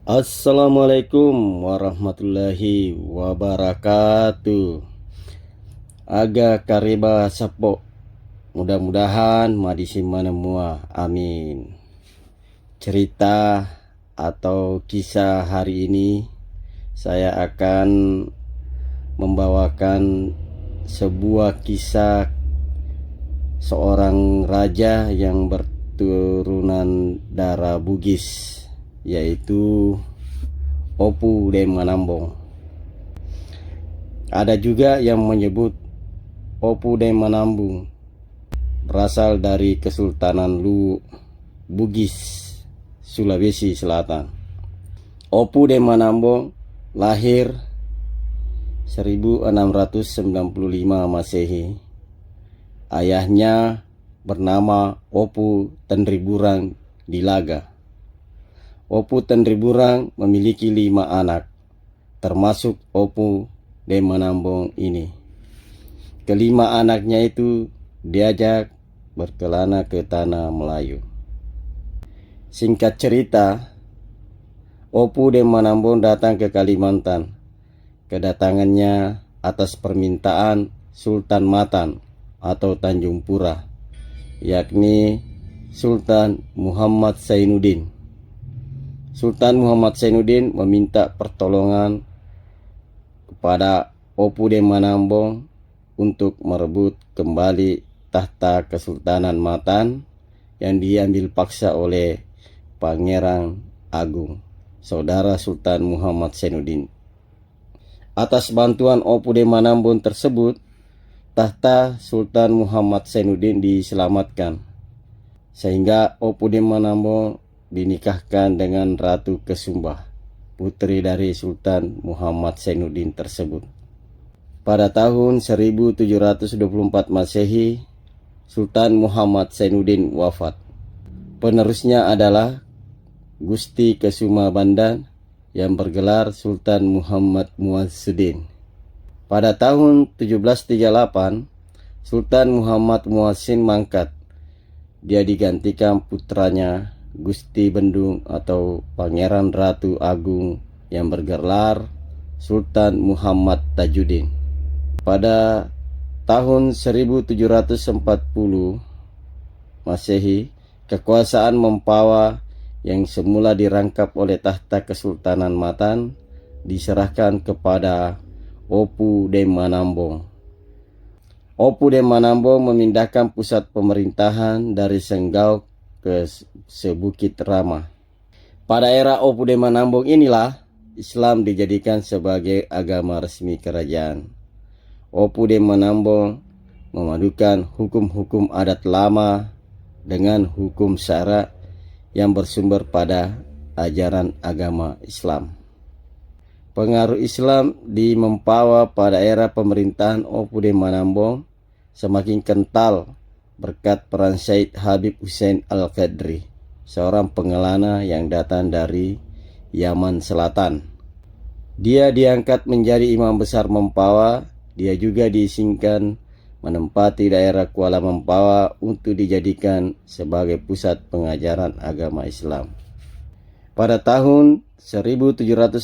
Assalamualaikum warahmatullahi wabarakatuh. Aga kariba sapo. Mudah-mudahan madisi menemua. Amin. Cerita atau kisah hari ini saya akan membawakan sebuah kisah seorang raja yang berturunan darah Bugis, yaitu Opu de Manambong. Ada juga yang menyebut Opu de Manambung berasal dari Kesultanan Luwu, Bugis, Sulawesi Selatan. Opu de Manambong lahir 1695 Masehi. Ayahnya bernama Opu Tenriburang Dilaga. Opu Tenriburang memiliki 5 anak, termasuk Opu de Manambong ini. Kelima anaknya itu diajak berkelana ke tanah Melayu. Singkat cerita, Opu de Manambong datang ke Kalimantan. Kedatangannya atas permintaan Sultan Matan atau Tanjung Pura, yakni Sultan Muhammad Zainuddin. Sultan Muhammad Zainuddin meminta pertolongan kepada Opu de Manambong untuk merebut kembali tahta Kesultanan Matan yang diambil paksa oleh Pangeran Agung, saudara Sultan Muhammad Zainuddin. Atas bantuan Opu de Manambong tersebut, tahta Sultan Muhammad Zainuddin diselamatkan, sehingga Opu de Manambong dinikahkan dengan Ratu Kesumbah, putri dari Sultan Muhammad Zainuddin tersebut. Pada tahun 1724 Masehi, Sultan Muhammad Zainuddin wafat. Penerusnya adalah Gusti Kesuma Bandan yang bergelar Sultan Muhammad Muwazzuddin. Pada tahun 1738, Sultan Muhammad Muwazzuddin mangkat. Dia digantikan putranya Gusti Bendung atau Pangeran Ratu Agung yang bergelar Sultan Muhammad Tajuddin. Pada tahun 1740 Masehi, kekuasaan Mempawah yang semula dirangkap oleh tahta Kesultanan Matan diserahkan kepada Opu de Manambong. Opu de Manambong memindahkan pusat pemerintahan dari Senggau ke Sebukit Rama. Pada era Opu de Manambong inilah Islam dijadikan sebagai agama resmi kerajaan. Opu de Manambong memadukan hukum-hukum adat lama dengan hukum syara yang bersumber pada ajaran agama Islam. Pengaruh Islam di Mempawah pada era pemerintahan Opu de Manambong semakin kental berkat peran Syed Habib Hussein Al-Qadri, seorang pengelana yang datang dari Yaman Selatan. Dia diangkat menjadi imam besar Mempawah. Dia juga diizinkan menempati daerah Kuala Mempawah untuk dijadikan sebagai pusat pengajaran agama Islam. Pada tahun 1761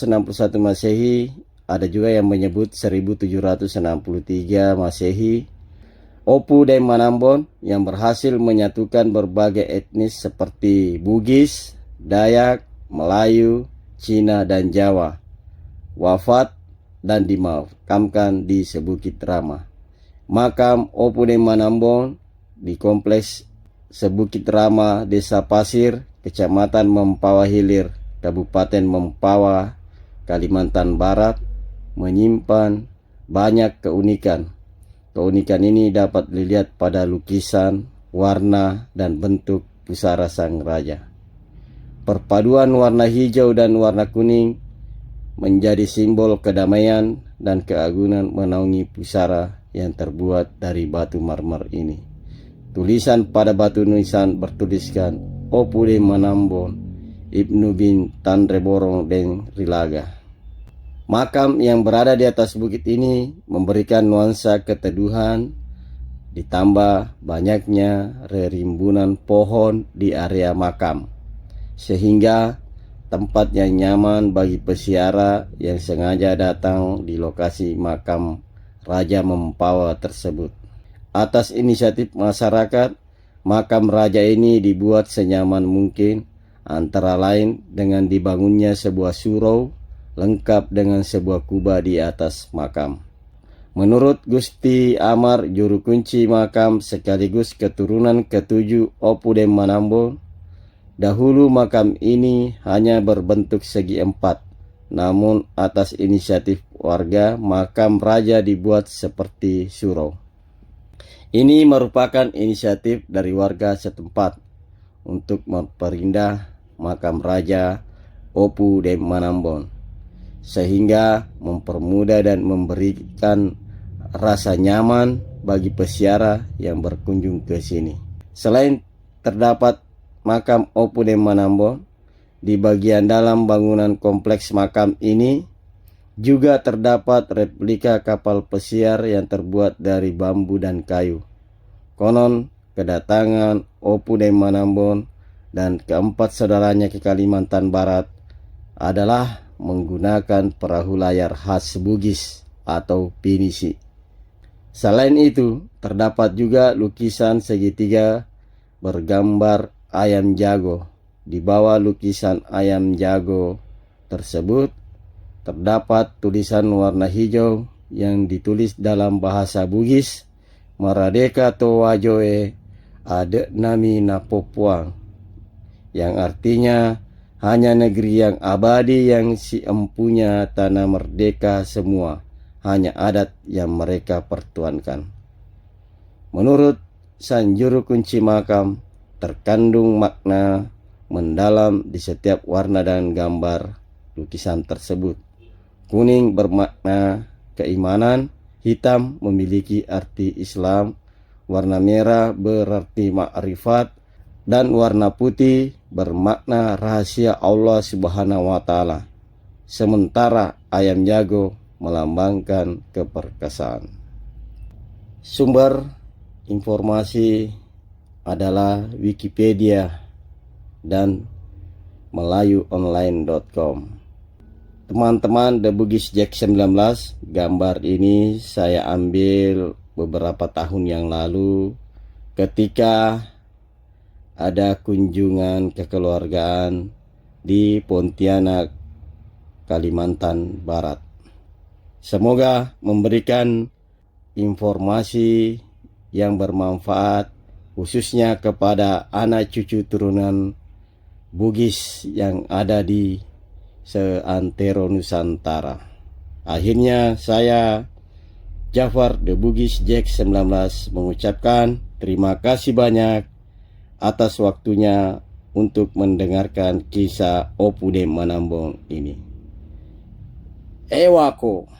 Masehi, ada juga yang menyebut 1763 Masehi, Opu de Manambong yang berhasil menyatukan berbagai etnis seperti Bugis, Dayak, Melayu, Cina, dan Jawa wafat dan dimakamkan di Sebukit Rama. Makam Opu de Manambong di Kompleks Sebukit Rama, Desa Pasir, Kecamatan Mempawah Hilir, Kabupaten Mempawah, Kalimantan Barat, menyimpan banyak keunikan. Keunikan ini dapat dilihat pada lukisan, warna, dan bentuk pusara sang raja. Perpaduan warna hijau dan warna kuning menjadi simbol kedamaian dan keagungan menaungi pusara yang terbuat dari batu marmer ini. Tulisan pada batu nisan bertuliskan Opu de Manambong Ibnu bin Tanreborong den Rilaga. Makam yang berada di atas bukit ini memberikan nuansa keteduhan, ditambah banyaknya rerimbunan pohon di area makam, sehingga tempat yang nyaman bagi peziarah yang sengaja datang di lokasi makam Raja Mempawah tersebut. Atas inisiatif masyarakat, makam raja ini dibuat senyaman mungkin, antara lain dengan dibangunnya sebuah surau lengkap dengan sebuah kubah di atas makam. Menurut Gusti Amar, juru kunci makam sekaligus keturunan ketujuh Opu Dem Manambon, dahulu makam ini hanya berbentuk segi empat, namun atas inisiatif warga, makam raja dibuat seperti surau. Ini merupakan inisiatif dari warga setempat untuk memperindah makam raja Opu Dem Manambon, sehingga mempermudah dan memberikan rasa nyaman bagi peziarah yang berkunjung ke sini. Selain terdapat makam Opu Dem Manambon, di bagian dalam bangunan kompleks makam ini juga terdapat replika kapal pesiar yang terbuat dari bambu dan kayu. Konon kedatangan Opu Dem Manambon dan keempat saudaranya ke Kalimantan Barat adalah menggunakan perahu layar khas Bugis atau pinisi. Selain itu, terdapat juga lukisan segitiga bergambar ayam jago. Di bawah lukisan ayam jago tersebut terdapat tulisan warna hijau yang ditulis dalam bahasa Bugis, Maradeka to wajoe ade nami na Papua, yang artinya hanya negeri yang abadi yang si empunya tanah merdeka semua, hanya adat yang mereka pertuankan. Menurut sang juru kunci makam, terkandung makna mendalam di setiap warna dan gambar lukisan tersebut. Kuning bermakna keimanan, hitam memiliki arti Islam, warna merah berarti makrifat, dan warna putih bermakna rahasia Allah Subhanahu wa Ta'ala. Sementara ayam jago melambangkan keperkasaan. Sumber informasi adalah Wikipedia dan melayuonline.com. Teman-teman, The Bugis Jack 19, gambar ini saya ambil beberapa tahun yang lalu ketika ada kunjungan kekeluargaan di Pontianak, Kalimantan Barat. Semoga memberikan informasi yang bermanfaat khususnya kepada anak cucu turunan Bugis yang ada di seantero Nusantara. Akhirnya saya Jafar The Bugis Jack 19 mengucapkan terima kasih banyak atas waktunya untuk mendengarkan kisah Opu Dem Manambon ini. Ewako.